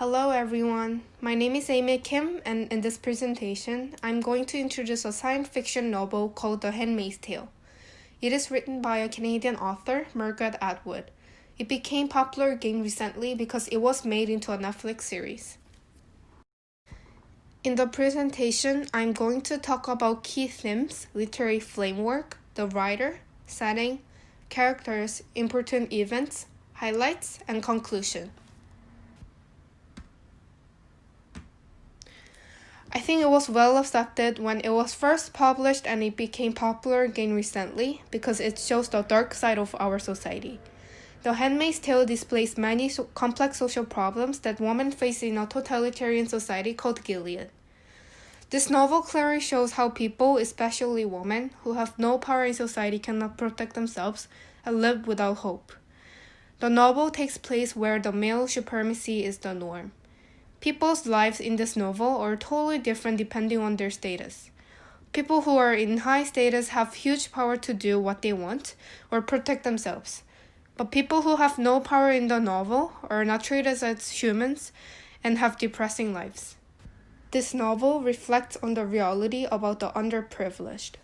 Hello everyone, my name is Amy Kim, and in this presentation, I'm going to introduce a science fiction novel called The Handmaid's Tale. It is written by a Canadian author, Margaret Atwood. It became popular again recently because it was made into a Netflix series. In the presentation, I'm going to talk about key themes, literary framework, the writer, setting, characters, important events, highlights, and conclusion. I think it was well accepted when it was first published, and it became popular again recently because it shows the dark side of our society. The Handmaid's Tale displays many complex social problems that women face in a totalitarian society called Gilead. This novel clearly shows how people, especially women, who have no power in society cannot protect themselves and live without hope. The novel takes place where the male supremacy is the norm. People's lives in this novel are totally different depending on their status. People who are in high status have huge power to do what they want or protect themselves. But people who have no power in the novel are not treated as humans and have depressing lives. This novel reflects on the reality about the underprivileged.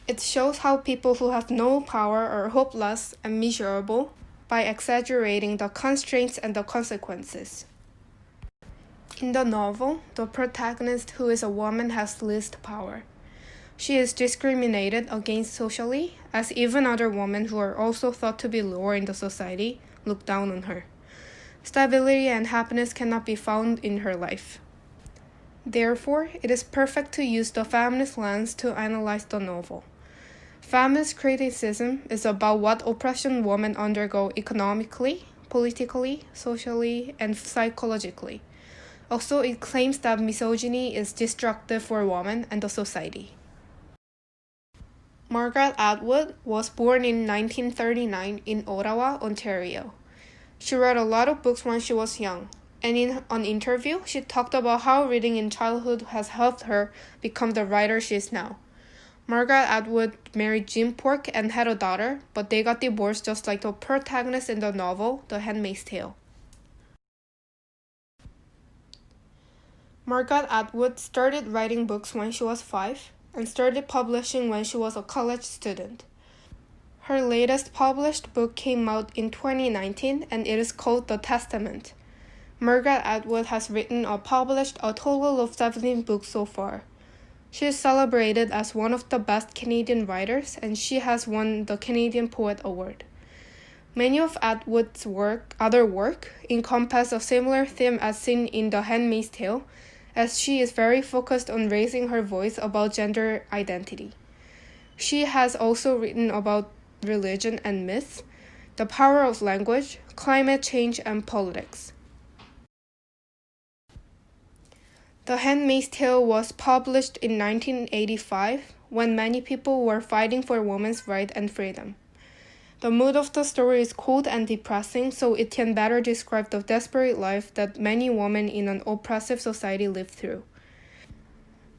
It shows how people who have no power are hopeless and miserable by exaggerating the constraints and the consequences. In the novel, the protagonist, who is a woman, has least power. She is discriminated against socially, as even other women who are also thought to be lower in the society look down on her. Stability and happiness cannot be found in her life. Therefore, it is perfect to use the feminist lens to analyze the novel. Feminist criticism is about what oppression women undergo economically, politically, socially, and psychologically. Also, it claims that misogyny is destructive for women and the society. Margaret Atwood was born in 1939 in Ottawa, Ontario. She read a lot of books when she was young, and in an interview, she talked about how reading in childhood has helped her become the writer she is now. Margaret Atwood married Jim Pork and had a daughter, but they got divorced just like the protagonist in the novel, The Handmaid's Tale. Margaret Atwood started writing books when she was 5 and started publishing when she was a college student. Her latest published book came out in 2019, and it is called The Testament. Margaret Atwood has written or published a total of 17 books so far. She is celebrated as one of the best Canadian writers, and she has won the Canadian Poet Award. Many of Atwood's other work encompass a similar theme as seen in The Handmaid's Tale, as she is very focused on raising her voice about gender identity. She has also written about religion and myth, the power of language, climate change, and politics. The Handmaid's Tale was published in 1985 when many people were fighting for women's rights and freedom. The mood of the story is cold and depressing, so it can better describe the desperate life that many women in an oppressive society live through.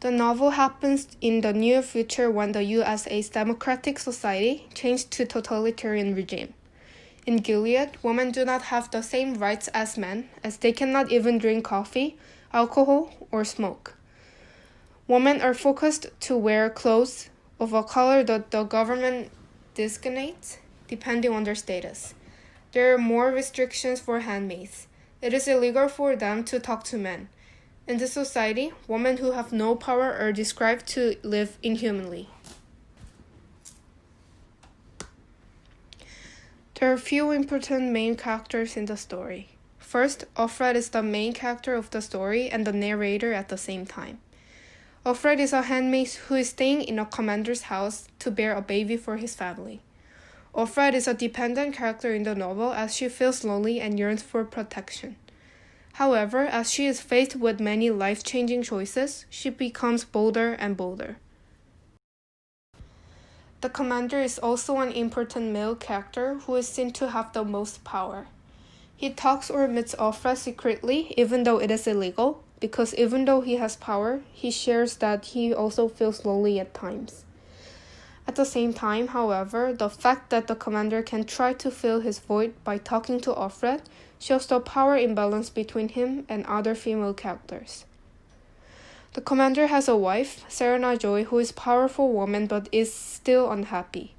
The novel happens in the near future when the USA's democratic society changed to totalitarian regime. In Gilead, women do not have the same rights as men, as they cannot even drink coffee, alcohol, or smoke. Women are forced to wear clothes of a color that the government designates, depending on their status. There are more restrictions for handmaids. It is illegal for them to talk to men. In this society, women who have no power are described to live inhumanly. There are few important main characters in the story. First, Offred is the main character of the story and the narrator at the same time. Offred is a handmaid who is staying in a commander's house to bear a baby for his family. Offred is a dependent character in the novel as she feels lonely and yearns for protection. However, as she is faced with many life-changing choices, she becomes bolder and bolder. The commander is also an important male character who is seen to have the most power. He talks or meets Offred secretly, even though it is illegal, because even though he has power, he shares that he also feels lonely at times. At the same time, however, the fact that the commander can try to fill his void by talking to Offred shows the power imbalance between him and other female characters. The commander has a wife, Serena Joy, who is a powerful woman but is still unhappy.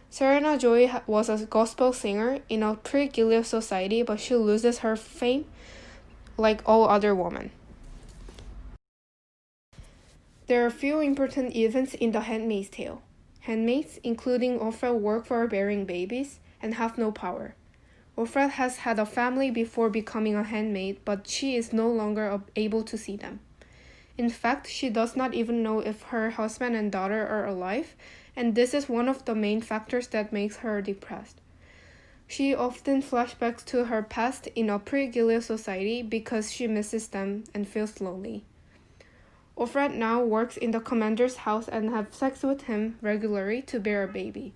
Serena Joy was a gospel singer in a pre-Gilead society, but she loses her fame like all other women. There are few important events in The Handmaid's Tale. Handmaids, including Ophrah, work for bearing babies and have no power. Ophrah has had a family before becoming a handmaid, but she is no longer able to see them. In fact, she does not even know if her husband and daughter are alive, and this is one of the main factors that makes her depressed. She often flashbacks to her past in a pre-Gilead society because she misses them and feels lonely. Ophrah now works in the commander's house and has sex with him regularly to bear a baby.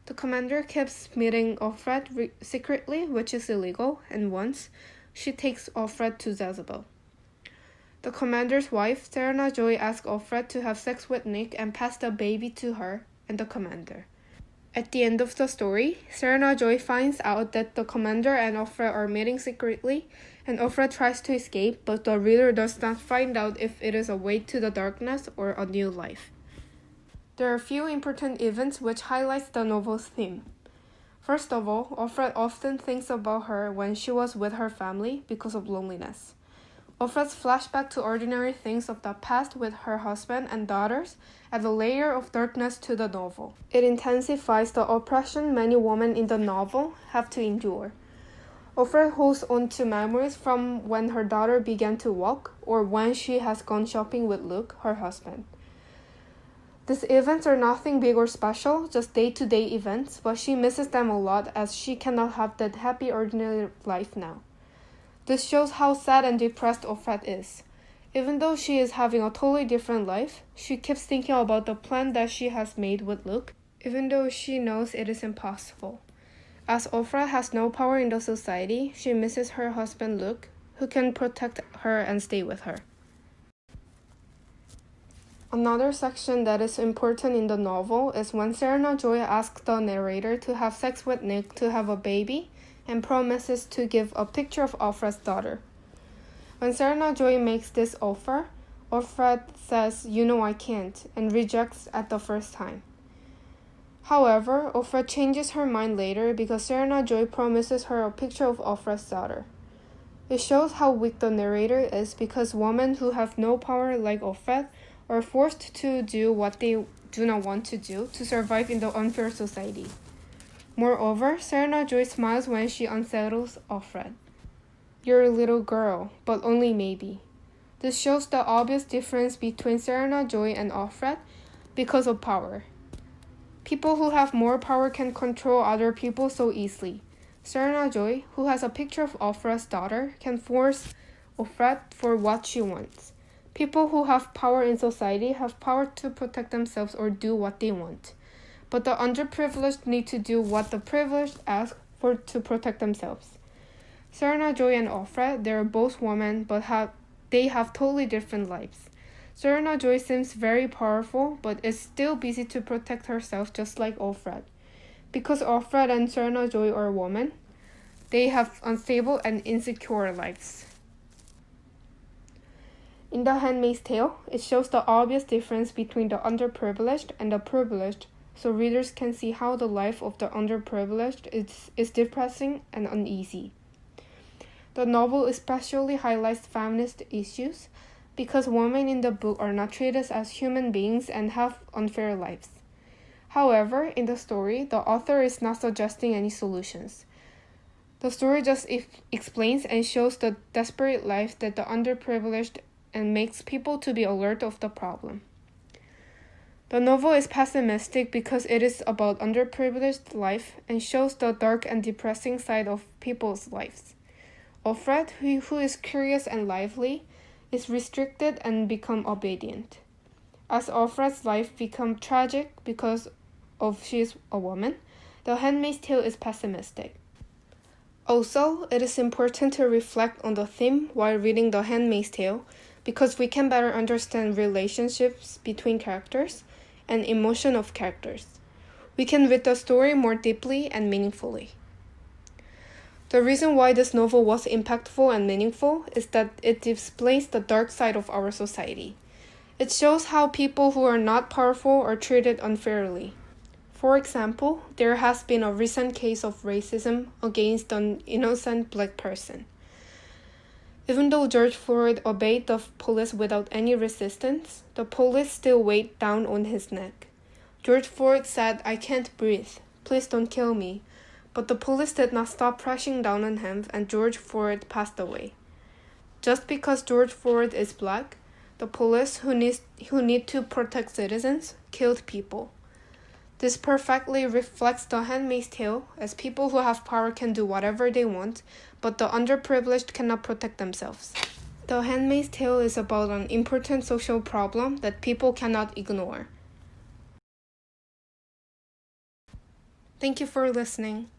The commander keeps meeting Ophrah secretly, which is illegal, and once, she takes Ophrah to Jezebel. The commander's wife, Serena Joy, asks Ophrah to have sex with Nick and pass the baby to her and the commander. At the end of the story, Serena Joy finds out that the commander and Ophrah are meeting secretly, and Ophrah tries to escape, but the reader does not find out if it is a way to the darkness or a new life. There are a few important events which highlights the novel's theme. First of all, Ophrah often thinks about her when she was with her family because of loneliness. Ophrah's flashback to ordinary things of the past with her husband and daughters adds a layer of darkness to the novel. It intensifies the oppression many women in the novel have to endure. Ophrah holds on to memories from when her daughter began to walk or when she has gone shopping with Luke, her husband. These events are nothing big or special, just day-to-day events, but she misses them a lot as she cannot have that happy ordinary life now. This shows how sad and depressed Ophrah is. Even though she is having a totally different life, she keeps thinking about the plan that she has made with Luke, even though she knows it is impossible. As Ophrah has no power in the society, she misses her husband Luke, who can protect her and stay with her. Another section that is important in the novel is when Serena Joy asks the narrator to have sex with Nick to have a baby, and promises to give a picture of Ophrah's daughter. When Serena Joy makes this offer, Ophrah says, "You know I can't," and rejects at the first time. However, Ophrah changes her mind later because Serena Joy promises her a picture of Ophrah's daughter. It shows how weak the narrator is because women who have no power like Ophrah are forced to do what they do not want to do to survive in the unfair society. Moreover, Serena Joy smiles when she unsettles Ophrah. "You're a little girl, but only maybe." This shows the obvious difference between Serena Joy and Ophrah because of power. People who have more power can control other people so easily. Serena Joy, who has a picture of Ophrah's daughter, can force Ophrah for what she wants. People who have power in society have power to protect themselves or do what they want. But the underprivileged need to do what the privileged ask for to protect themselves. Serena Joy and Ophrah, they are both women, but they have totally different lives. Serena Joy seems very powerful, but is still busy to protect herself just like Ophrah. Because Ophrah and Serena Joy are women, they have unstable and insecure lives. In The Handmaid's Tale, it shows the obvious difference between the underprivileged and the privileged, so readers can see how the life of the underprivileged is depressing and uneasy. The novel especially highlights feminist issues because women in the book are not treated as human beings and have unfair lives. However, in the story, the author is not suggesting any solutions. The story just explains and shows the desperate life that the underprivileged and makes people to be alert of the problem. The novel is pessimistic because it is about underprivileged life and shows the dark and depressing side of people's lives. Ophrah, who is curious and lively, is restricted and become obedient. As Ophrah's life becomes tragic because she is a woman, The Handmaid's Tale is pessimistic. Also, it is important to reflect on the theme while reading The Handmaid's Tale because we can better understand relationships between characters and emotion of characters. We can read the story more deeply and meaningfully. The reason why this novel was impactful and meaningful is that it displays the dark side of our society. It shows how people who are not powerful are treated unfairly. For example, there has been a recent case of racism against an innocent black person. Even though George Floyd obeyed the police without any resistance, the police still weighed down on his neck. George Floyd said, "I can't breathe. Please don't kill me." But the police did not stop pressing down on him, and George Floyd passed away. Just because George Floyd is black, the police who need to protect citizens killed people. This perfectly reflects The Handmaid's Tale, as people who have power can do whatever they want, but the underprivileged cannot protect themselves. The Handmaid's Tale is about an important social problem that people cannot ignore. Thank you for listening.